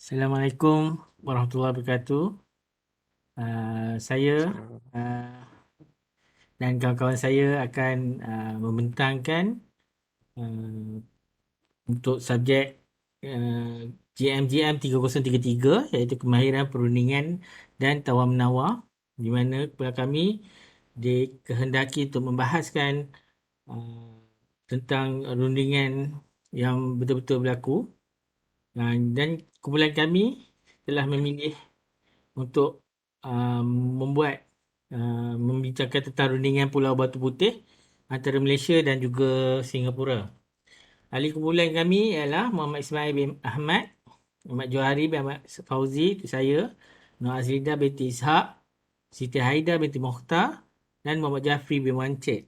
Assalamualaikum warahmatullahi wabarakatuh. Saya dan kawan-kawan saya akan membentangkan uh, untuk subjek GMGM 3033 iaitu kemahiran perundingan dan tawar-menawar, di mana kepada kami dikehendaki untuk membahaskan tentang rundingan yang betul-betul berlaku. Dan kumpulan kami telah memilih untuk membuat membincangkan tentang rundingan Pulau Batu Putih antara Malaysia dan juga Singapura. Ahli kumpulan kami ialah Muhammad Ismail bin Ahmad, Muhammad Johari bin Ahmad Fauzi, itu saya, Nur Azlinda binti Ishak, Siti Haida binti Mokhtar dan Muhammad Jafri bin Wancet.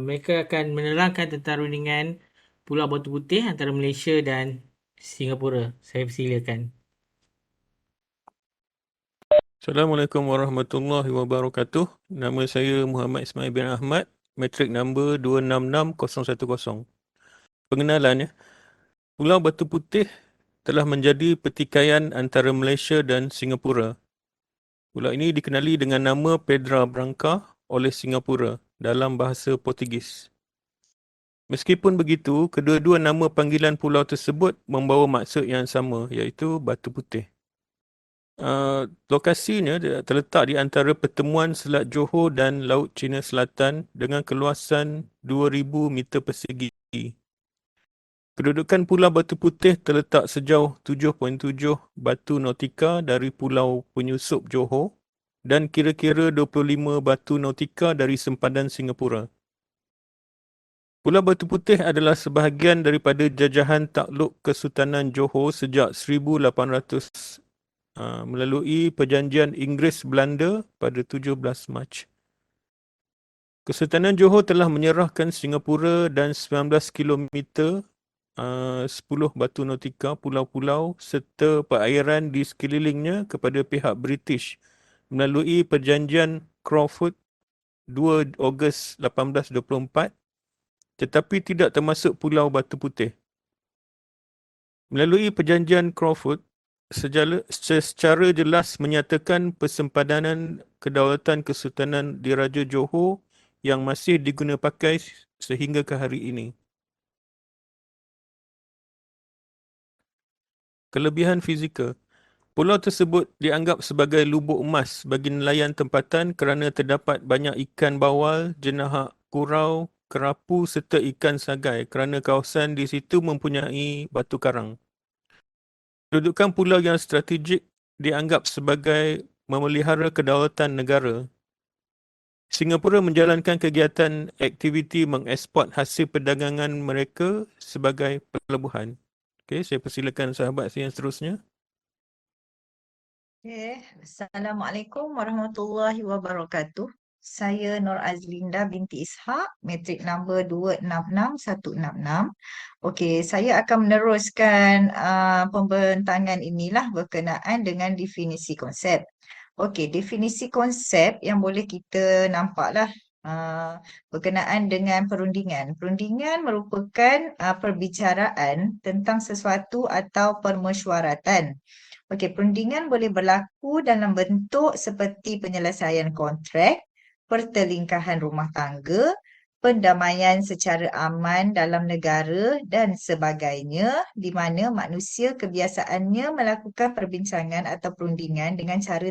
Mereka akan menerangkan tentang rundingan Pulau Batu Putih antara Malaysia dan Singapura. Saya persilakan. Assalamualaikum warahmatullahi wabarakatuh. Nama saya Muhammad Ismail bin Ahmad, matrik number 266010. Pengenalan ya. Pulau Batu Putih telah menjadi pertikaian antara Malaysia dan Singapura. Pulau ini dikenali dengan nama Pedra Branca oleh Singapura dalam bahasa Portugis. Meskipun begitu, kedua-dua nama panggilan pulau tersebut membawa maksud yang sama, iaitu Batu Putih. Lokasinya terletak di antara pertemuan Selat Johor dan Laut Cina Selatan dengan keluasan 2,000 meter persegi. Kedudukan Pulau Batu Putih terletak sejauh 7.7 batu nautika dari Pulau Penyusup Johor dan kira-kira 25 batu nautika dari sempadan Singapura. Pulau Batu Putih adalah sebahagian daripada jajahan takluk Kesultanan Johor sejak 1800 melalui perjanjian Inggeris-Belanda pada 17 Mac. Kesultanan Johor telah menyerahkan Singapura dan 19 kilometer 10 batu nautika pulau-pulau serta perairan di sekelilingnya kepada pihak British melalui perjanjian Crawford 2 Ogos 1824, tetapi tidak termasuk Pulau Batu Putih. Melalui perjanjian Crawford, secara jelas menyatakan persempadanan kedaulatan Kesultanan Diraja Johor yang masih diguna pakai sehingga ke hari ini. Kelebihan fizikal. Pulau tersebut dianggap sebagai lubuk emas bagi nelayan tempatan kerana terdapat banyak ikan bawal, jenahak kurau, kerapu serta ikan sagai kerana kawasan di situ mempunyai batu karang. Kedudukan pulau yang strategik dianggap sebagai memelihara kedaulatan negara. Singapura menjalankan kegiatan aktiviti mengeksport hasil perdagangan mereka sebagai pelabuhan. Okey, saya persilakan sahabat saya yang seterusnya. Assalamualaikum warahmatullahi wabarakatuh. Saya Nur Azlinda binti Ishak, matrik number 266166. Okey, saya akan meneruskan pembentangan inilah berkenaan dengan definisi konsep. Okey, definisi konsep yang boleh kita nampaklah berkenaan dengan perundingan. Perundingan merupakan perbicaraan tentang sesuatu atau permesyuaratan. Okey, perundingan boleh berlaku dalam bentuk seperti penyelesaian kontrak, pertelingkahan rumah tangga, pendamaian secara aman dalam negara dan sebagainya, di mana manusia kebiasaannya melakukan perbincangan atau perundingan dengan cara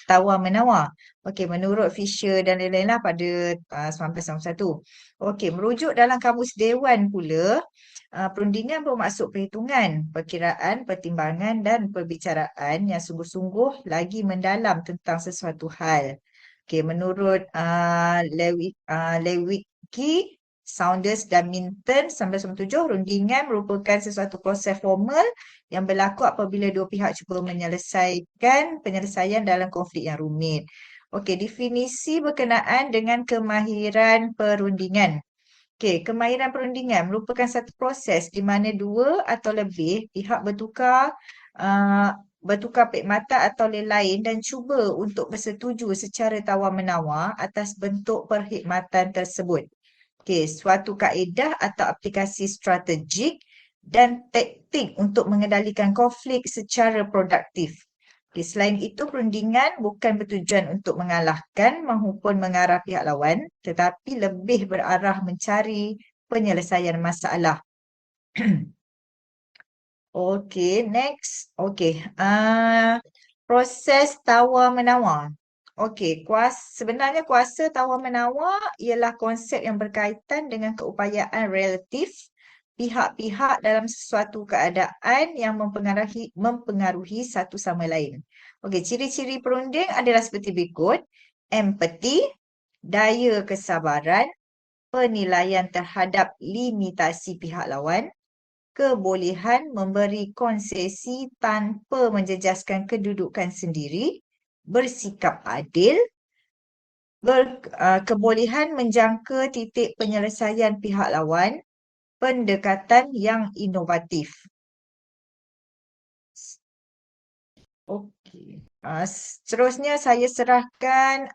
tawar-menawar. Okey, menurut Fisher dan lain-lain lah pada 1991. Okey, merujuk dalam Kamus Dewan pula, perundingan bermaksud perhitungan, perkiraan, pertimbangan dan perbicaraan yang sungguh-sungguh lagi mendalam tentang sesuatu hal. Okey, menurut Lewicki, Saunders dan Minton 1997, rundingan merupakan sesuatu proses formal yang berlaku apabila dua pihak cuba menyelesaikan penyelesaian dalam konflik yang rumit. Okey, definisi berkenaan dengan kemahiran perundingan. Okey, kemahiran perundingan merupakan satu proses di mana dua atau lebih pihak bertukar perkhidmatan atau lain-lain dan cuba untuk bersetuju secara tawar-menawar atas bentuk perkhidmatan tersebut. Okey, suatu kaedah atau aplikasi strategik dan taktik untuk mengendalikan konflik secara produktif. Okay, selain itu, perundingan bukan bertujuan untuk mengalahkan maupun mengarah pihak lawan, tetapi lebih berarah mencari penyelesaian masalah. Okey, next. Okey, proses tawar-menawar. Okey, sebenarnya kuasa tawar-menawar ialah konsep yang berkaitan dengan keupayaan relatif pihak-pihak dalam sesuatu keadaan yang mempengaruhi satu sama lain. Okey, ciri-ciri perunding adalah seperti berikut: empati, daya kesabaran, penilaian terhadap limitasi pihak lawan, kebolehan memberi konsesi tanpa menjejaskan kedudukan sendiri, bersikap adil, kebolehan menjangka titik penyelesaian pihak lawan, pendekatan yang inovatif. Okey. Seterusnya saya serahkan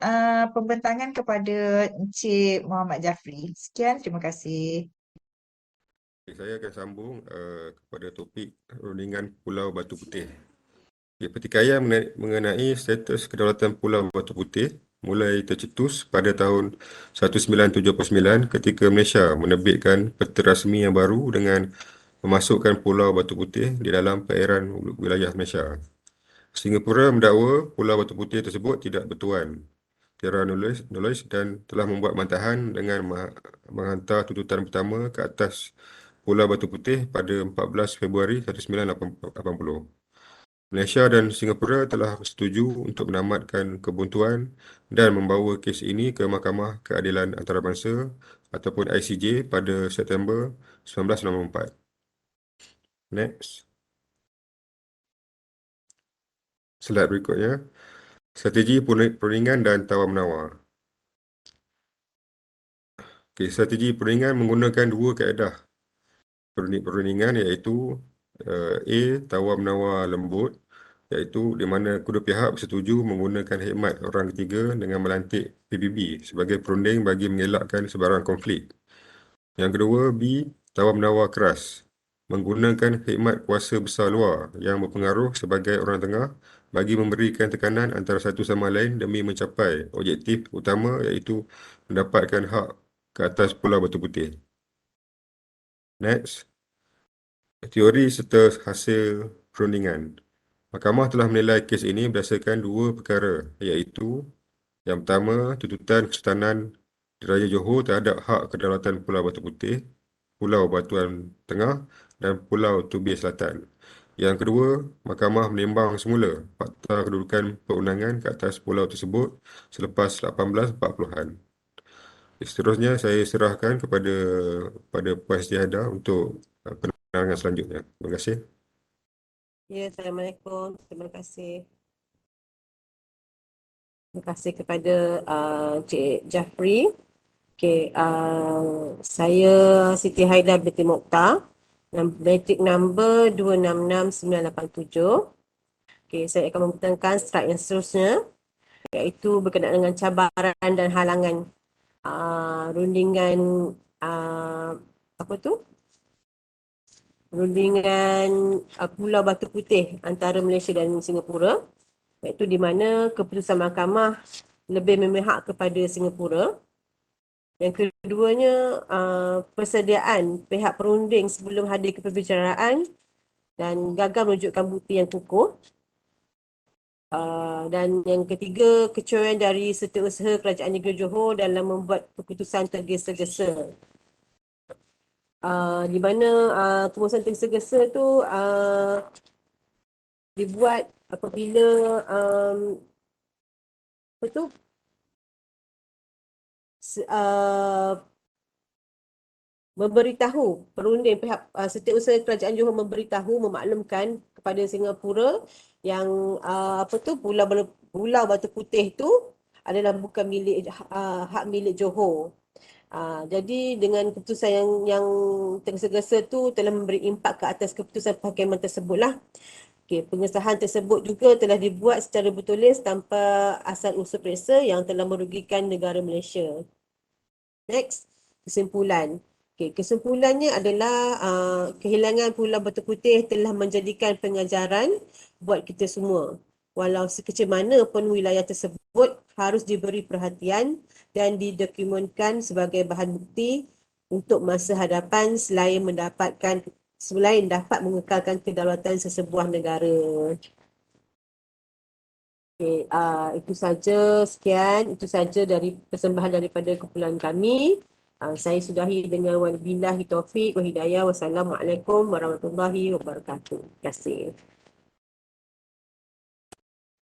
pembentangan kepada Encik Muhammad Jafri. Sekian, terima kasih. Saya akan sambung kepada topik rundingan Pulau Batu Putih. Pertikaian mengenai status kedaulatan Pulau Batu Putih mulai tercetus pada tahun 1979 ketika Malaysia menerbitkan peta rasmi yang baru dengan memasukkan Pulau Batu Putih di dalam perairan wilayah Malaysia. Singapura mendakwa Pulau Batu Putih tersebut tidak bertuan, terra nullius dan telah membuat bantahan dengan menghantar tuntutan pertama ke atas Pulau Batu Putih pada 14 Februari 1980. Malaysia dan Singapura telah bersetuju untuk menamatkan kebuntuan dan membawa kes ini ke Mahkamah Keadilan Antarabangsa ataupun ICJ pada September 1994. Next. Slide berikutnya. Strategi perundingan dan tawar-menawar. Strategi perundingan menggunakan dua kaedah perundingan iaitu A. Tawar-menawar lembut, iaitu di mana kedua pihak bersetuju menggunakan khidmat orang ketiga dengan melantik PBB sebagai perunding bagi mengelakkan sebarang konflik. Yang kedua, B. Tawar-menawar keras, menggunakan khidmat kuasa besar luar yang berpengaruh sebagai orang tengah bagi memberikan tekanan antara satu sama lain demi mencapai objektif utama iaitu mendapatkan hak ke atas Pulau Batu Putih. Next. Teori serta hasil perundingan. Mahkamah telah menilai kes ini berdasarkan dua perkara iaitu yang pertama, tuntutan Kesultanan Diraja Johor terhadap hak kedaulatan Pulau Batu Putih, Pulau Batuan Tengah dan Pulau Tubir Selatan. Yang kedua, Mahkamah menimbang semula fakta kedudukan perundangan ke atas pulau tersebut selepas 1840-an. Seterusnya, saya serahkan kepada Puan Istiadah untuk penerangan selanjutnya. Terima kasih. Ya, Assalamualaikum. Terima kasih. Terima kasih kepada Cik Jafri. Okay, saya Siti Haida binti Mokhtar. Matric number 266987. Okay, saya akan membentangkan slide yang seterusnya, iaitu berkenaan dengan cabaran dan halangan rundingan rundingan Pulau Batu Putih antara Malaysia dan Singapura, iaitu di mana keputusan mahkamah lebih memihak kepada Singapura. Yang keduanya, persediaan pihak perunding sebelum hadir ke perbicaraan dan gagal menunjukkan bukti yang kukuh. Dan yang ketiga, kecurian dari setiausaha Kerajaan Negeri Johor dalam membuat keputusan tergesa-gesa. Di mana keputusan tergesa-gesa tu dibuat apabila memberitahu perunding pihak setiausaha Kerajaan Johor memaklumkan kepada Singapura yang Pulau Batu Putih tu adalah bukan hak milik Johor. Jadi dengan keputusan yang tergesa-gesa tu telah memberi impak ke atas keputusan penghakiman tersebutlah. Okay, pengesahan tersebut juga telah dibuat secara bertulis tanpa asal usul periksa yang telah merugikan negara Malaysia. Next, kesimpulan. Okey, kesimpulannya adalah kehilangan Pulau Batu Putih telah menjadikan pengajaran buat kita semua. Walau sekecil mana pun wilayah tersebut harus diberi perhatian dan didokumentkan sebagai bahan bukti untuk masa hadapan selain dapat mengekalkan kedaulatan sesebuah negara. Okey, itu saja dari persembahan daripada kumpulan kami. Saya sudahi dengan wabillahi taufiq wa hidayah. Wassalamualaikum warahmatullahi wabarakatuh. Terima kasih.